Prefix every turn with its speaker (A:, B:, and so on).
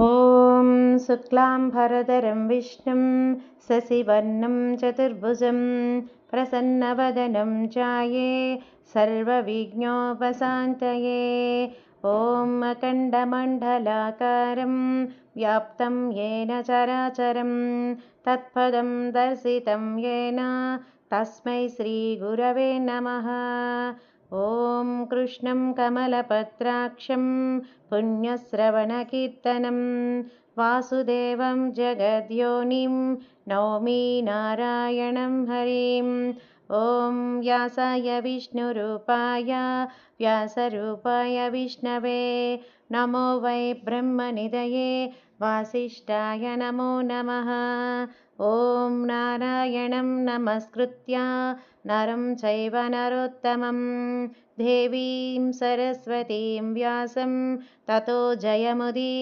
A: ॐ शुक्लाम्भरधरं विष्णुं शशिवर्णं चतुर्भुजं प्रसन्नवदनं ध्याये सर्वविघ्नोपशान्तये। ॐ अखण्डमण्डलाकारं व्याप्तं येन चराचरं तत्पदं दर्शितं येन तस्मै श्रीगुरवे नमः। ॐ कृष्णं कमलपत्राक्षं पुण्यश्रवणकीर्तनं वासुदेवं जगद्योनिं नौमि नारायणं हरिम्। ॐ व्यासाय विष्णुरूपाय व्यासरूपाय विष्णवे नमो वै ब्रह्मनिधये वासिष्ठाय नमो नमः। ॐ नारायणं नमस्कृत्य नरं चैव नरोत्तमं देवीं सरस्वतीं व्यासं ततो जयमुदीरये।